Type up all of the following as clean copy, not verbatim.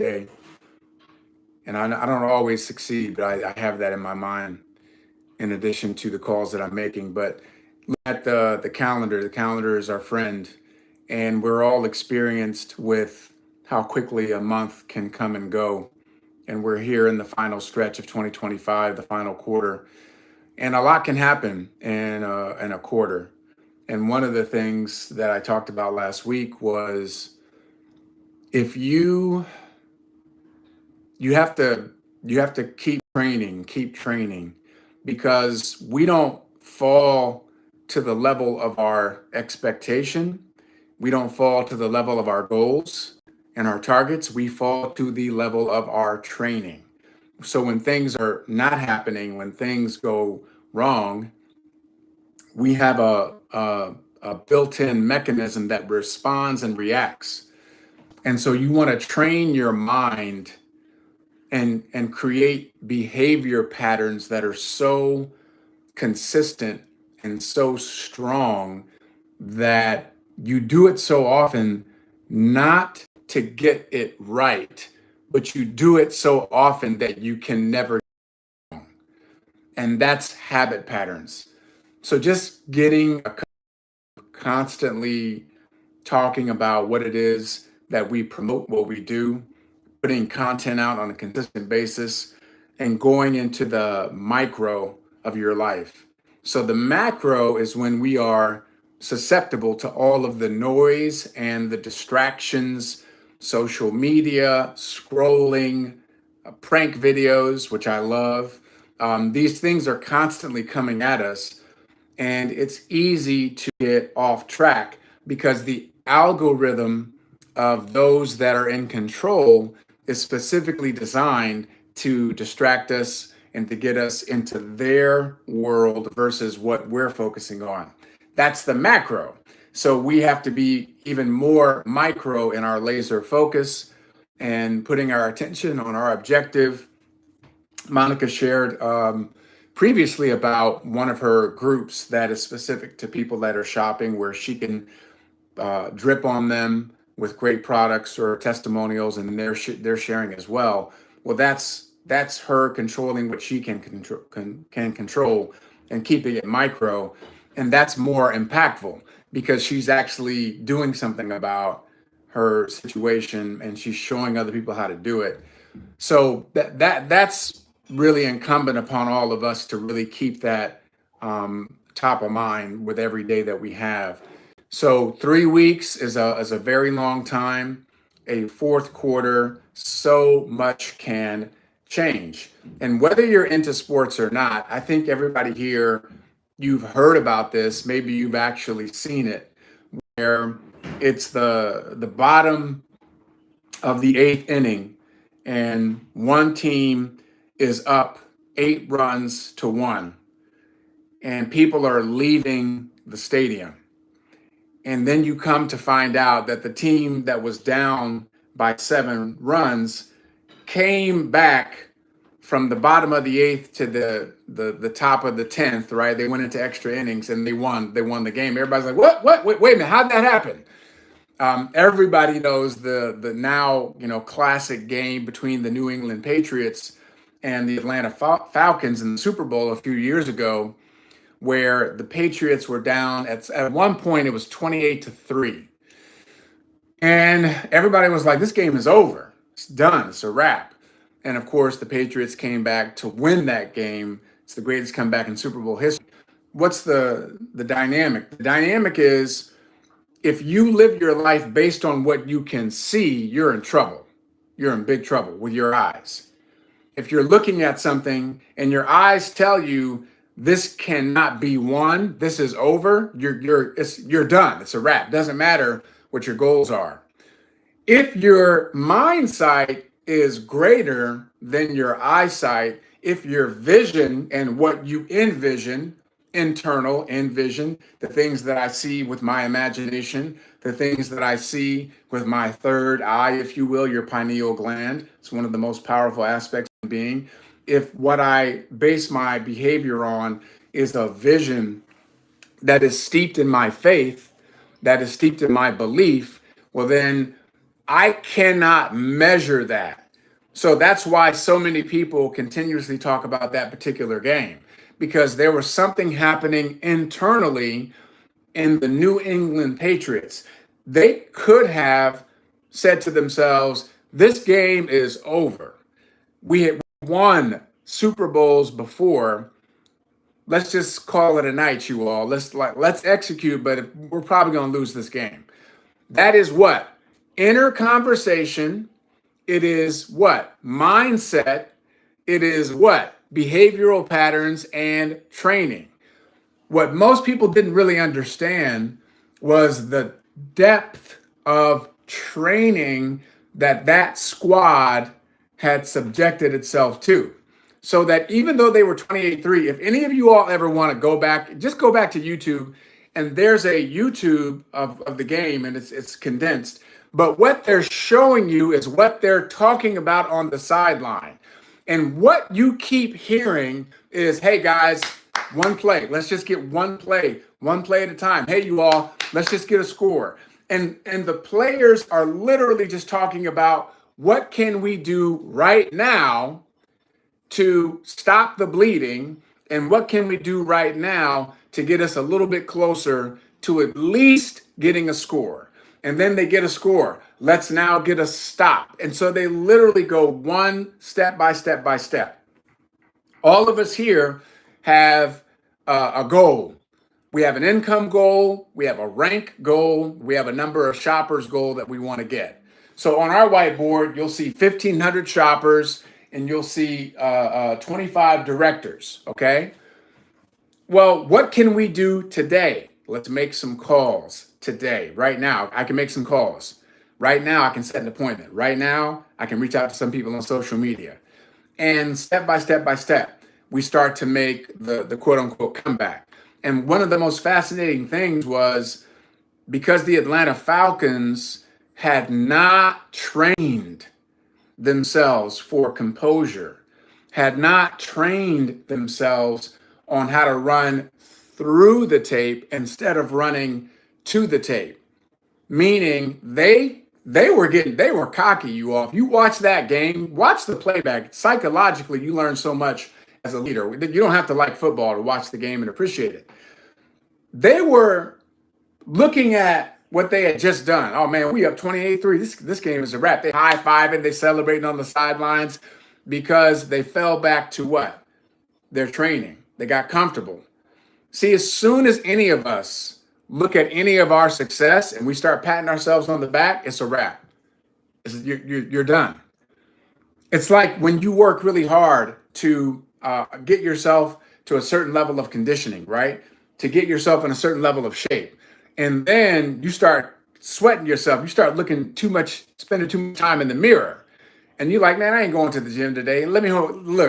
day. And I don't always succeed, but I have that in my mind in addition to the calls that I'm making. But look at the calendar is our friend. And we're all experienced with how quickly a month can come and go. And we're here in the final stretch of 2025, the final quarter. And a lot can happen in a quarter. And one of the things that I talked about last week was if you have to keep training because we don't fall to the level of our expectation. We don't fall to the level of our goals and our targets. We fall to the level of our training. So when things are not happening, when things go wrong, we have a built-in mechanism that responds and reacts. And so you want to train your mind and create behavior patterns that are so consistent and so strong that you do it so often, not to get it right, but you do it so often that you can never. And that's habit patterns. So just getting constantly talking about what it is that we promote, what we do, putting content out on a consistent basis, and going into the micro of your life. So the macro is when we are susceptible to all of the noise and the distractions, social media, scrolling, prank videos, which I love. These things are constantly coming at us, and it's easy to get off track because the algorithm of those that are in control is specifically designed to distract us and to get us into their world versus what we're focusing on. That's the macro. So we have to be even more micro in our laser focus and putting our attention on our objective. Monica shared previously about one of her groups that is specific to people that are shopping, where she can drip on them with great products or testimonials, and they're sharing as well. Well, that's her controlling what she can control and keeping it micro, and that's more impactful because she's actually doing something about her situation and she's showing other people how to do it. So that's really incumbent upon all of us to really keep that top of mind with every day that we have. So 3 weeks is a very long time. A fourth quarter, so much can change. And whether you're into sports or not, I think everybody here, you've heard about this. Maybe you've actually seen it, where it's the bottom of the eighth inning, and one team is up 8 runs to 1, and people are leaving the stadium. And then you come to find out that the team that was down by 7 runs came back from the bottom of the eighth to the top of the 10th, right? They went into extra innings and they won. They won the game. Everybody's like, what? Wait a minute. How'd that happen? Everybody knows the now classic game between the New England Patriots and the Atlanta Falcons in the Super Bowl a few years ago, where the Patriots were down at one point. It was 28-3, and everybody was like, "This game is over. It's done. It's a wrap." And of course, the Patriots came back to win that game. It's the greatest comeback in Super Bowl history. What's the dynamic? The dynamic is, if you live your life based on what you can see, you're in trouble. You're in big trouble with your eyes. If you're looking at something and your eyes tell you this cannot be won, this is over, you're done. It's a wrap. Doesn't matter what your goals are. If your mind sight is greater than your eyesight, if your vision and what you envision, the things that I see with my imagination, the things that I see with my third eye, if you will, your pineal gland. It's one of the most powerful aspects of being. If what I base my behavior on is a vision that is steeped in my faith, that is steeped in my belief, well, then I cannot measure that. So that's why so many people continuously talk about that particular game, because there was something happening internally in the New England Patriots. They could have said to themselves, this game is over. We had won Super Bowls before. Let's just call it a night, you all. Let's execute, but we're probably going to lose this game. That is what? Inner conversation. It is what? Mindset. It is what? Behavioral patterns and training. What most people didn't really understand was the depth of training that squad had subjected itself to. So that even though they were 28-3, if any of you all ever want to go back, just go back to YouTube, and there's a YouTube of the game, and it's condensed. But what they're showing you is what they're talking about on the sideline. And what you keep hearing is, hey guys, one play. Let's just get one play at a time. Hey, you all, let's just get a score. And the players are literally just talking about what can we do right now to stop the bleeding, and what can we do right now to get us a little bit closer to at least getting a score. And then they get a score. Let's now get a stop. And so they literally go one step by step by step. All of us here have a goal. We have an income goal. We have a rank goal. We have a number of shoppers goal that we want to get. So on our whiteboard, you'll see 1,500 shoppers and you'll see 25 directors. Okay. Well, what can we do today? Let's make some calls today. Right now, I can make some calls. Right now, I can set an appointment. Right now, I can reach out to some people on social media. And step by step, we start to make the quote unquote comeback. And one of the most fascinating things was because the Atlanta Falcons had not trained themselves for composure, had not trained themselves on how to run through the tape instead of running to the tape. Meaning they were cocky, you all. If you watch that game, watch the playback. Psychologically, you learn so much as a leader. You don't have to like football to watch the game and appreciate it. They were looking at what they had just done. Oh man, we up 28-3. This game is a wrap. They high-fiving, they celebrating on the sidelines because they fell back to what? Their training. They got comfortable. See, as soon as any of us look at any of our success and we start patting ourselves on the back, it's a wrap. You're done. It's like when you work really hard to get yourself to a certain level of conditioning, right? To get yourself in a certain level of shape. And then you start sweating yourself. You start spending too much time in the mirror. And you're like, man, I ain't going to the gym today. Look,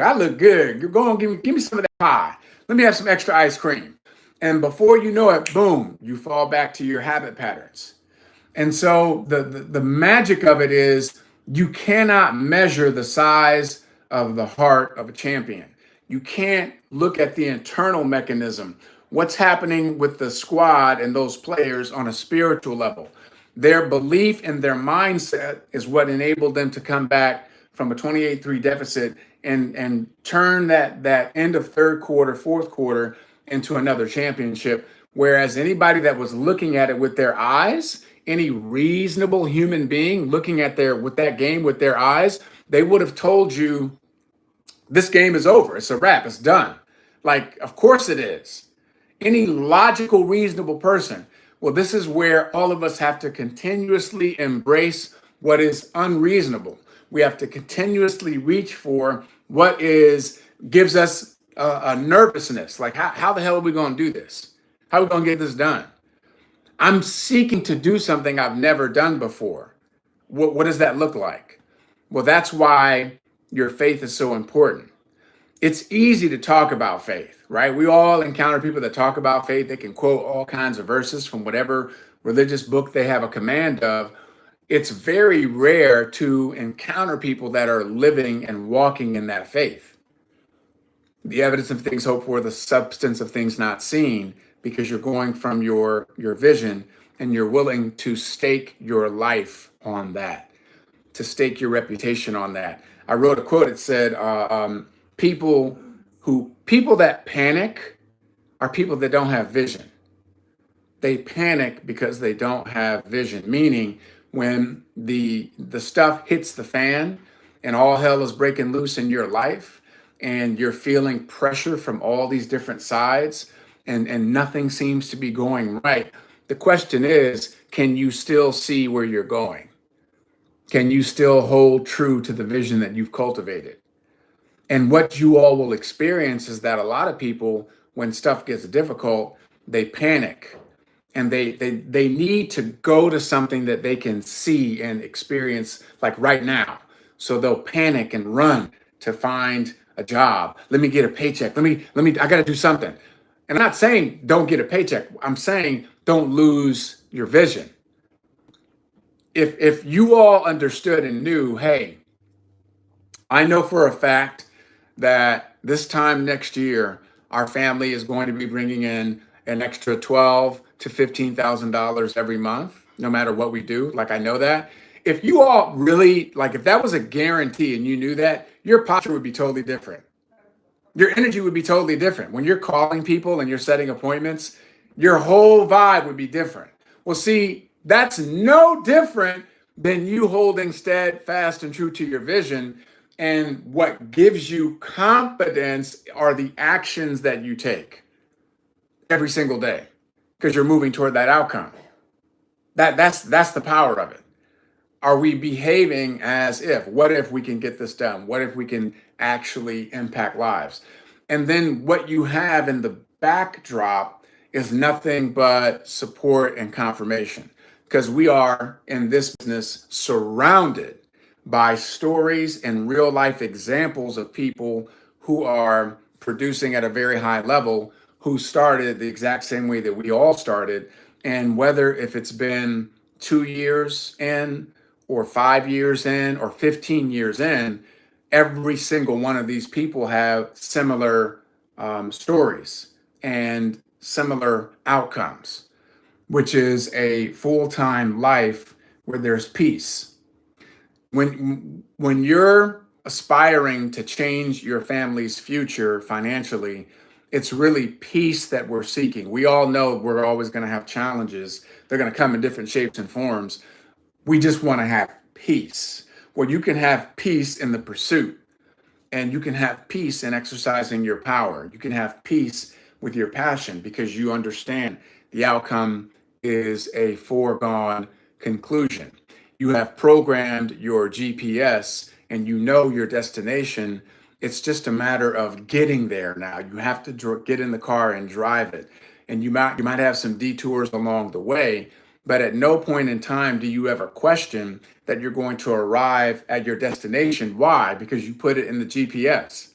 I look good. You're going, give me some of that pie. Let me have some extra ice cream. And before you know it, boom, you fall back to your habit patterns. And so the magic of it is you cannot measure the size of the heart of a champion. You can't look at the internal mechanism. What's happening with the squad and those players on a spiritual level. Their belief and their mindset is what enabled them to come back from a 28-3 deficit and turn that end of third quarter, fourth quarter into another championship. Whereas anybody that was looking at it with their eyes, any reasonable human being looking at that game with their eyes, they would have told you this game is over. It's a wrap. It's done. Like, of course it is. Any logical, reasonable person. Well, this is where all of us have to continuously embrace what is unreasonable. We have to continuously reach for what gives us a nervousness. Like, how the hell are we going to do this? How are we going to get this done? I'm seeking to do something I've never done before. What does that look like? Well, that's why your faith is so important. It's easy to talk about faith, right? We all encounter people that talk about faith. They can quote all kinds of verses from whatever religious book they have a command of. It's very rare to encounter people that are living and walking in that faith. The evidence of things hoped for, the substance of things not seen, because you're going from your vision and you're willing to stake your life on that. to stake your reputation on that. I wrote a quote. It said, "People people that panic are people that don't have vision. They panic because they don't have vision." Meaning, when the stuff hits the fan and all hell is breaking loose in your life, and you're feeling pressure from all these different sides, and nothing seems to be going right. The question is, can you still see where you're going? Can you still hold true to the vision that you've cultivated? And what you all will experience is that a lot of people, when stuff gets difficult, they panic, and they need to go to something that they can see and experience, like right now. So they'll panic and run to find a job. Let me get a paycheck. Let me I got to do something. And I'm not saying don't get a paycheck. I'm saying don't lose your vision. If you all understood and knew, hey, I know for a fact that this time next year, our family is going to be bringing in an extra $12,000 to $15,000 every month, no matter what we do. Like, I know that. If you all really, like, if that was a guarantee and you knew that, your posture would be totally different. Your energy would be totally different. When you're calling people and you're setting appointments, your whole vibe would be different. Well, see, that's no different than you holding steadfast and true to your vision. And what gives you confidence are the actions that you take every single day, because you're moving toward that outcome. That's the power of it. Are we behaving as if? What if we can get this done? What if we can actually impact lives? And then what you have in the backdrop is nothing but support and confirmation, because we are in this business surrounded by stories and real life examples of people who are producing at a very high level, who started the exact same way that we all started. And whether if it's been 2 years in, or 5 years in, or 15 years in, every single one of these people have similar stories and similar outcomes, which is a full-time life where there's peace. When you're aspiring to change your family's future financially, it's really peace that we're seeking. We all know we're always going to have challenges. They're going to come in different shapes and forms. We just want to have peace. Well, you can have peace in the pursuit, and you can have peace in exercising your power. You can have peace with your passion, because you understand the outcome is a foregone conclusion. You have programmed your GPS and you know your destination. It's just a matter of getting there now. You have to get in the car and drive it. And you might have some detours along the way, but at no point in time do you ever question that you're going to arrive at your destination. Why? Because you put it in the GPS.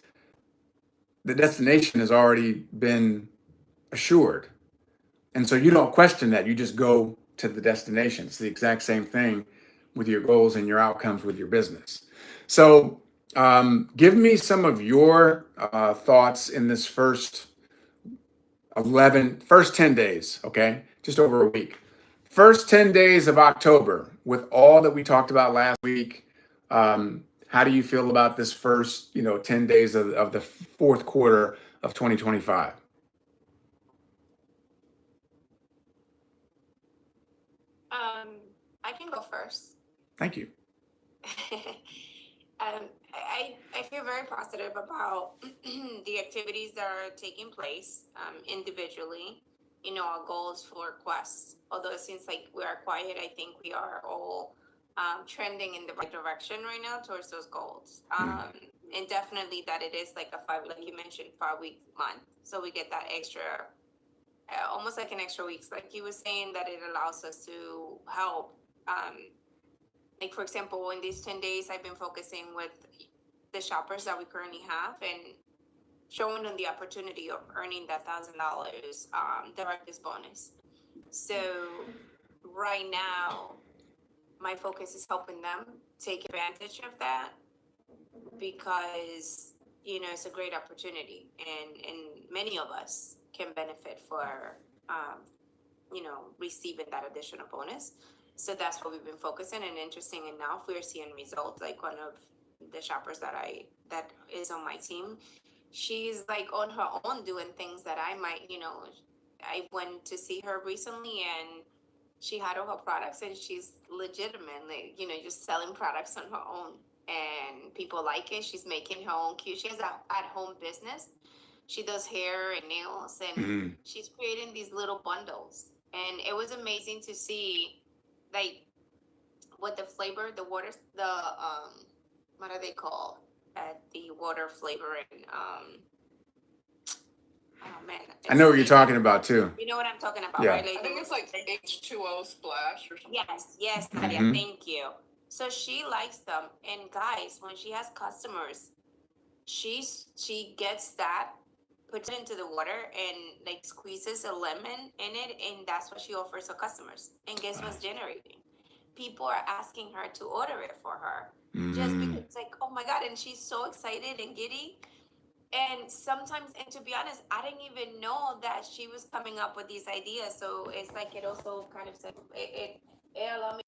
The destination has already been assured. And so you don't question that. You just go to the destination. It's the exact same thing with your goals and your outcomes with your business. So give me some of your thoughts in this first 10 days, okay? Just over a week. First 10 days of October, with all that we talked about last week. How do you feel about this first, 10 days of the fourth quarter of 2025? I can go first. Thank you. I feel very positive about the activities that are taking place individually. Our goals for Quest. Although it seems like we are quiet, I think we are all trending in the right direction right now towards those goals. And definitely that it is like like you mentioned, 5 week month. So we get that extra, almost like an extra weeks. Like you were saying, that it allows us to help. Like, for example, in these 10 days, I've been focusing with the shoppers that we currently have and showing them the opportunity of earning that $1,000 direct bonus. So right now, my focus is helping them take advantage of that, because it's a great opportunity, and many of us can benefit for receiving that additional bonus. So that's what we've been focusing. And interesting enough, we're seeing results. Like one of the shoppers that is on my team, she's like on her own doing things that I might, I went to see her recently and she had all her products and she's legitimately, just selling products on her own. And people like it. She's making her own cute. She has a at-home business. She does hair and nails, and Mhm. she's creating these little bundles. And it was amazing to see, like, what the flavor, the water, what are they called? The water flavor and oh man, I know what you're it's talking about too. you know what I'm talking about, Yeah. right? Like I think it's like H2O splash or something. yes, Nadia, Mhm. thank you. So she likes them, and guys, when she has customers, she gets that, puts it into the water, and like squeezes a lemon in it, and that's what she offers her customers. And guess what's generating? People are asking her to order it for her, just because it's like, oh my god, and she's so excited and giddy. And sometimes, and to be honest, I didn't even know that she was coming up with these ideas. So it's like it also kind of said it allowed me